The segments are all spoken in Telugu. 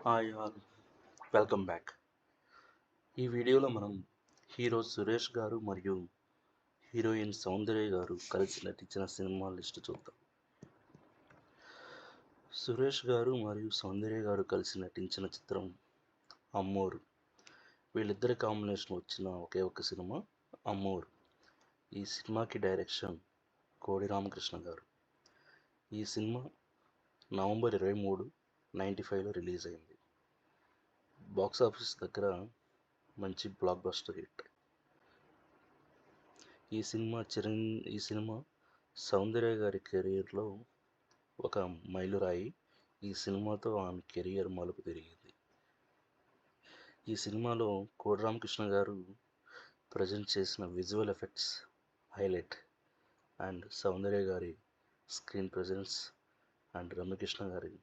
Hi all, welcome back. ఈ వీడియోలో మనం హీరో సురేష్ గారు మరియు హీరోయిన్ సౌందర్య గారు కలిసి నటించిన సినిమా లిస్ట్ చూద్దాం. సురేష్ గారు మరియు సౌందర్య గారు కలిసి నటించిన చిత్రం అమ్మోరు. వీళ్ళిద్దరి కాంబినేషన్ వచ్చిన ఒకే ఒక సినిమా అమ్మోరు. ఈ సినిమాకి డైరెక్షన్ కోడి రామకృష్ణ గారు. ఈ సినిమా నవంబర్ 23, 1995లో రిలీజ్ అయింది. బాక్స్ ఆఫీస్ దగ్గర మంచి బ్లాక్ బస్టర్ హిట్. ఈ సినిమా సౌందర్య గారి కెరీర్లో ఒక మైలురాయి. ఈ సినిమాతో ఆమె కెరియర్ మలుపు తిరిగింది. ఈ సినిమాలో కోడి రామకృష్ణ గారు ప్రజెంట్ చేసిన విజువల్ ఎఫెక్ట్స్ హైలైట్, అండ్ సౌందర్య గారి స్క్రీన్ ప్రజెన్స్, అండ్ రమ్యకృష్ణ గారి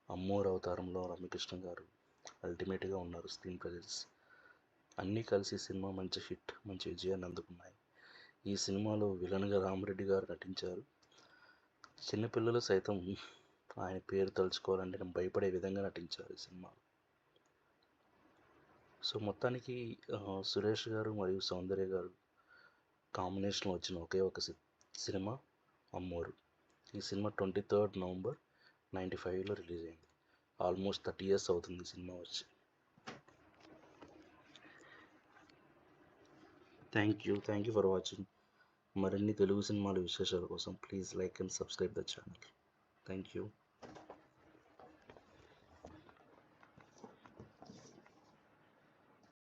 అమ్మోరు అవతారంలో రమ్యకృష్ణ గారు అల్టిమేట్గా ఉన్నారు. స్క్రీన్ ప్రజెన్స్ అన్నీ కలిసి సినిమా మంచి హిట్, మంచి విజయాన్ని అందుకున్నాయి. ఈ సినిమాలో విలన్గా రామరెడ్డి గారు నటించారు. చిన్నపిల్లలు సైతం ఆయన పేరు తలుచుకోవాలంటే భయపడే విధంగా నటించారు ఈ సినిమాలో. సో మొత్తానికి సురేష్ గారు మరియు సౌందర్య గారు కాంబినేషన్లో వచ్చిన ఒకే ఒక సినిమా అమ్మోరు. ఈ సినిమా 23 నవంబర్ 1995లో రిలీజ్ అయింది. ఆల్మోస్ట్ 30 years అవుతుంది ఈ సినిమా వచ్చి. Thank you for watching. మరిన్ని తెలుగు సినిమాల విశేషాల కోసం please like and subscribe the channel. Thank you.